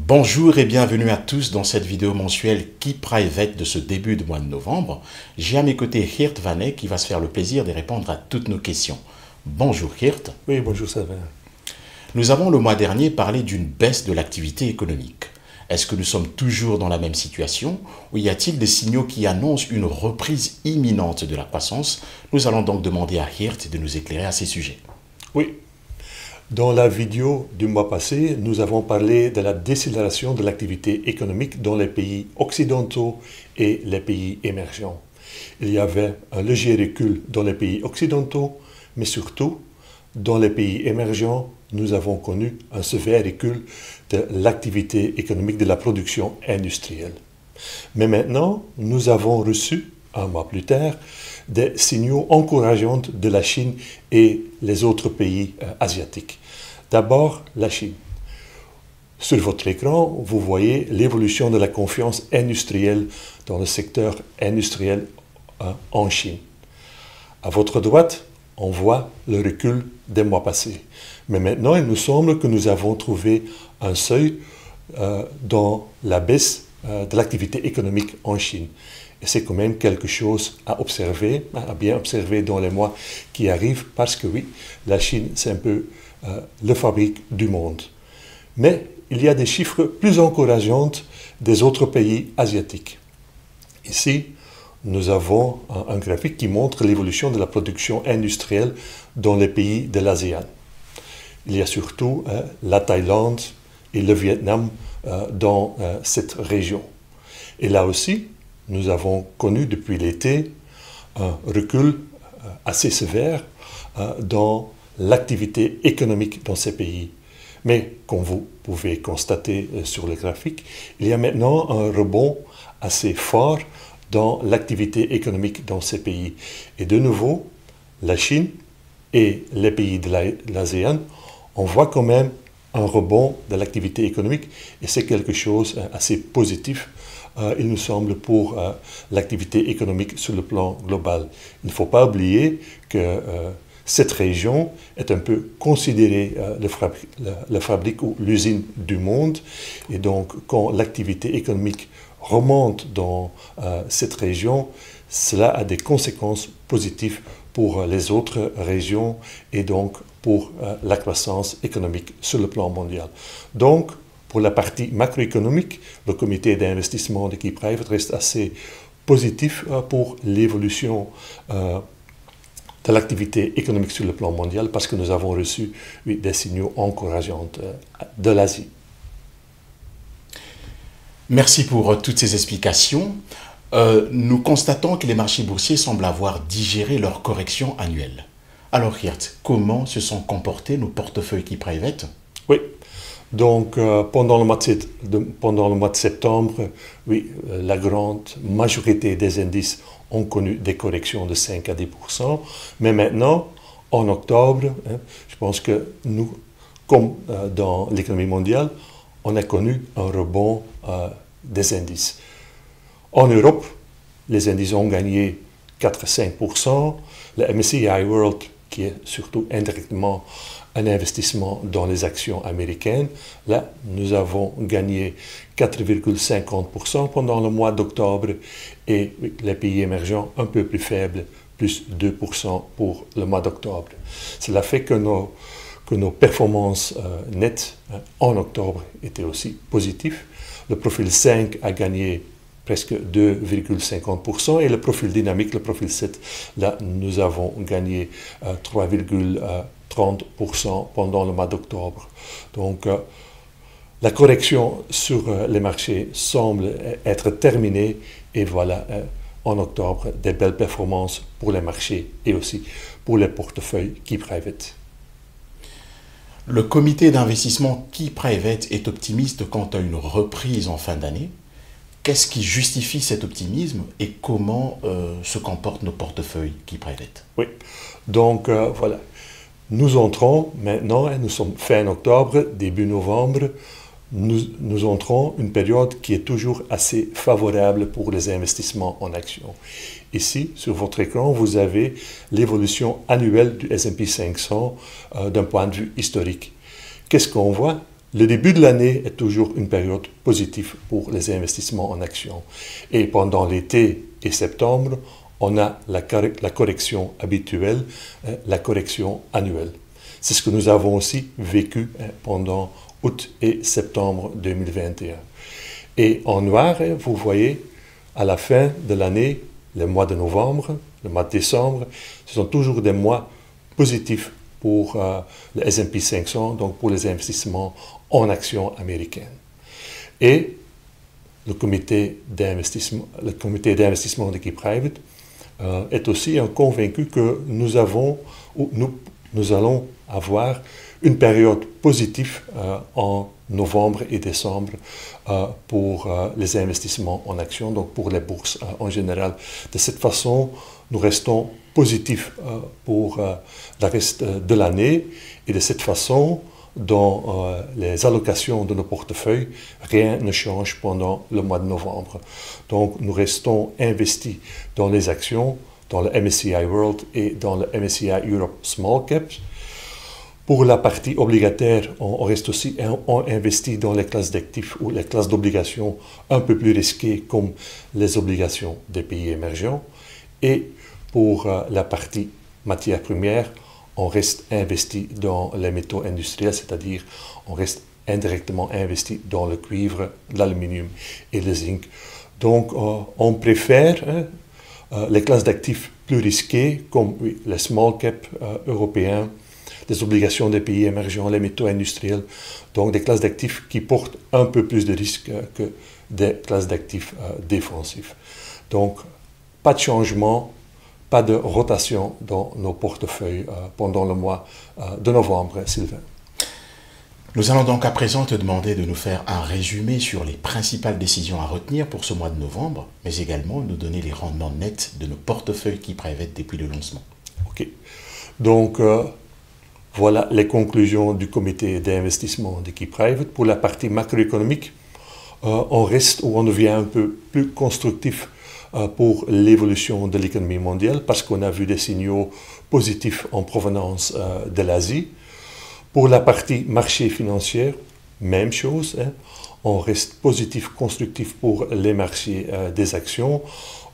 Bonjour et bienvenue à tous dans cette vidéo mensuelle Key Private de ce début de mois de novembre. J'ai à mes côtés Geert Van Eyck qui va se faire le plaisir de répondre à toutes nos questions. Bonjour Geert. Oui, bonjour Sylvain. Nous avons le mois dernier parlé d'une baisse de l'activité économique. Est-ce que nous sommes toujours dans la même situation ou y a-t-il des signaux qui annoncent une reprise imminente de la croissance? Nous allons donc demander à Geert de nous éclairer à ces sujets. Oui. Dans la vidéo du mois passé, nous avons parlé de la décélération de l'activité économique dans les pays occidentaux et les pays émergents. Il y avait un léger recul dans les pays occidentaux, mais surtout, dans les pays émergents, nous avons connu un sévère recul de l'activité économique de la production industrielle. Mais maintenant, nous avons reçu, un mois plus tard, des signaux encourageants de la Chine et les autres pays asiatiques. D'abord, la Chine. Sur votre écran, vous voyez l'évolution de la confiance industrielle dans le secteur industriel en Chine. À votre droite, on voit le recul des mois passés. Mais maintenant, il nous semble que nous avons trouvé un seuil dans la baisse de l'activité économique en Chine. Et c'est quand même quelque chose à observer, à bien observer dans les mois qui arrivent, parce que oui, la Chine, c'est un peu la fabrique du monde. Mais il y a des chiffres plus encourageants des autres pays asiatiques. Ici, nous avons un graphique qui montre l'évolution de la production industrielle dans les pays de l'ASEAN. Il y a surtout la Thaïlande et le Vietnam dans cette région. Et là aussi, nous avons connu depuis l'été un recul assez sévère dans l'activité économique dans ces pays. Mais comme vous pouvez constater sur le graphique, il y a maintenant un rebond assez fort dans l'activité économique dans ces pays. Et de nouveau, la Chine et les pays de l'ASEAN, on voit quand même un rebond de l'activité économique et c'est quelque chose assez positif, il nous semble, pour l'activité économique sur le plan global. Il ne faut pas oublier que cette région est un peu considérée la fabrique ou l'usine du monde et donc quand l'activité économique remonte dans cette région, cela a des conséquences positives pour les autres régions et donc pour la croissance économique sur le plan mondial. Donc, pour la partie macroéconomique, le comité d'investissement de Key Private reste assez positif pour l'évolution de l'activité économique sur le plan mondial parce que nous avons reçu des signaux encourageants de l'Asie. Merci pour toutes ces explications. Nous constatons que les marchés boursiers semblent avoir digéré leur correction annuelle. Alors Geert, comment se sont comportés nos portefeuilles Key Private? Oui, donc pendant le mois de septembre, oui, la grande majorité des indices ont connu des corrections de 5 à 10%, mais maintenant, en octobre, je pense que nous, comme dans l'économie mondiale, on a connu un rebond des indices. En Europe, les indices ont gagné 4 à 5%. Le MSCI World, qui est surtout indirectement un investissement dans les actions américaines, là, nous avons gagné 4,50% pendant le mois d'octobre et les pays émergents un peu plus faibles, plus 2% pour le mois d'octobre. Cela fait que nos performances nettes en octobre étaient aussi positives. Le profil 5 a gagné presque 2,50% et le profil dynamique, le profil 7, là, nous avons gagné 3,30% pendant le mois d'octobre. Donc, la correction sur les marchés semble être terminée et voilà, en octobre, des belles performances pour les marchés et aussi pour les portefeuilles Key Private. Le comité d'investissement Key Private est optimiste quant à une reprise en fin d'année. Qu'est-ce qui justifie cet optimisme et comment se comportent nos portefeuilles Key Private? Oui, donc voilà. Nous entrons maintenant, nous sommes fin octobre, début novembre, nous entrons une période qui est toujours assez favorable pour les investissements en actions. Ici, sur votre écran, vous avez l'évolution annuelle du S&P 500 d'un point de vue historique. Qu'est-ce qu'on voit? Le début de l'année est toujours une période positive pour les investissements en actions. Et pendant l'été et septembre, on a la correction habituelle, la correction annuelle. C'est ce que nous avons aussi vécu pendant août et septembre 2021. Et en noir, vous voyez, à la fin de l'année, le mois de novembre, le mois de décembre, ce sont toujours des mois positifs pour le S&P 500, donc pour les investissements en actions américaines. Et le comité d'investissement d'équipe private est aussi convaincu que nous allons avoir une période positive en novembre et décembre pour les investissements en actions, donc pour les bourses en général. De cette façon, nous restons positifs pour le reste de l'année et de cette façon, dans les allocations de nos portefeuilles, rien ne change pendant le mois de novembre. Donc nous restons investis dans les actions, dans le MSCI World et dans le MSCI Europe Small Caps. Pour la partie obligataire, on reste aussi investi dans les classes d'actifs ou les classes d'obligations un peu plus risquées comme les obligations des pays émergents. Et pour la partie matières premières, on reste investi dans les métaux industriels, c'est-à-dire on reste indirectement investi dans le cuivre, l'aluminium et le zinc. Donc on préfère les classes d'actifs plus risquées comme les small cap européens, les obligations des pays émergents, les métaux industriels, donc des classes d'actifs qui portent un peu plus de risques que des classes d'actifs défensifs. Donc pas de changement, pas de rotation dans nos portefeuilles pendant le mois de novembre, Sylvain. Nous allons donc à présent te demander de nous faire un résumé sur les principales décisions à retenir pour ce mois de novembre, mais également nous donner les rendements nets de nos portefeuilles qui private depuis le lancement. Ok. Donc, voilà les conclusions du comité d'investissement d'équipe private. Pour la partie macroéconomique, on reste ou on devient un peu plus constructif pour l'évolution de l'économie mondiale parce qu'on a vu des signaux positifs en provenance de l'Asie. Pour la partie marché financier, même chose, on reste positif, constructif pour les marchés des actions.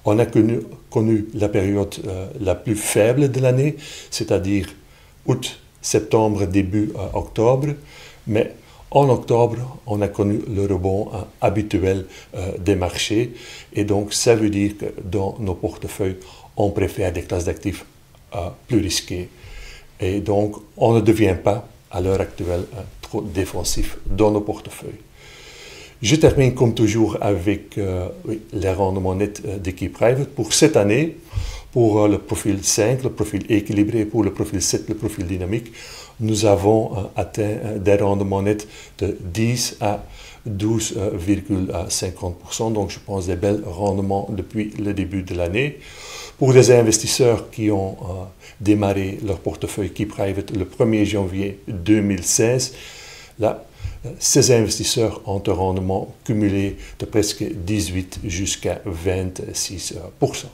On a connu la période la plus faible de l'année, c'est-à-dire août, septembre, début octobre, mais en octobre, on a connu le rebond habituel des marchés et donc ça veut dire que dans nos portefeuilles, on préfère des classes d'actifs plus risquées et donc on ne devient pas à l'heure actuelle trop défensif dans nos portefeuilles. Je termine comme toujours avec les rendements nets d'équipe private pour cette année. Pour le profil 5, le profil équilibré, pour le profil 7, le profil dynamique, nous avons atteint des rendements nets de 10 à 12,50%. Donc, je pense des bels rendements depuis le début de l'année. Pour des investisseurs qui ont démarré leur portefeuille Key Private le 1er janvier 2016, là, ces investisseurs ont un rendement cumulé de presque 18 jusqu'à 26%.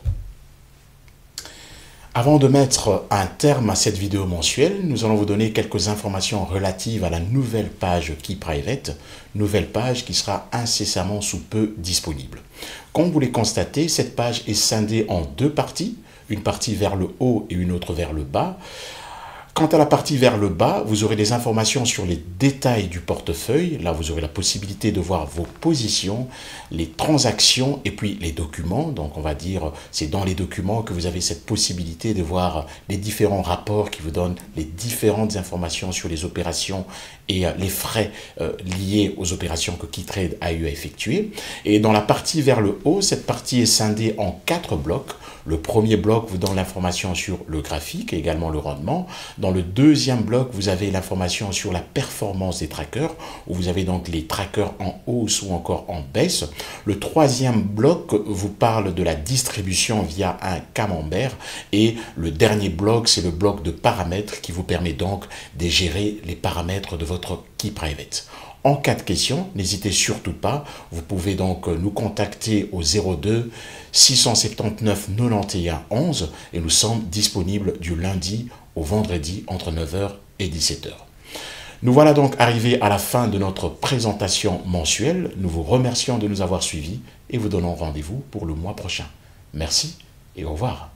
Avant de mettre un terme à cette vidéo mensuelle, nous allons vous donner quelques informations relatives à la nouvelle page Key Private, nouvelle page qui sera incessamment sous peu disponible. Comme vous les constatez, cette page est scindée en deux parties, une partie vers le haut et une autre vers le bas. Quant à la partie vers le bas, vous aurez des informations sur les détails du portefeuille. Là, vous aurez la possibilité de voir vos positions, les transactions et puis les documents. Donc, on va dire, c'est dans les documents que vous avez cette possibilité de voir les différents rapports qui vous donnent les différentes informations sur les opérations et les frais liés aux opérations que KeyTrade a eu à effectuer. Et dans la partie vers le haut, cette partie est scindée en 4 blocs. Le premier bloc vous donne l'information sur le graphique et également le rendement. Dans le deuxième bloc, vous avez l'information sur la performance des trackers, où vous avez donc les trackers en hausse ou encore en baisse. Le troisième bloc vous parle de la distribution via un camembert. Et le dernier bloc, c'est le bloc de paramètres qui vous permet donc de gérer les paramètres de votre Key Private. En cas de question, n'hésitez surtout pas, vous pouvez donc nous contacter au 02 679 91 11 et nous sommes disponibles du lundi au vendredi entre 9h et 17h. Nous voilà donc arrivés à la fin de notre présentation mensuelle. Nous vous remercions de nous avoir suivis et vous donnons rendez-vous pour le mois prochain. Merci et au revoir.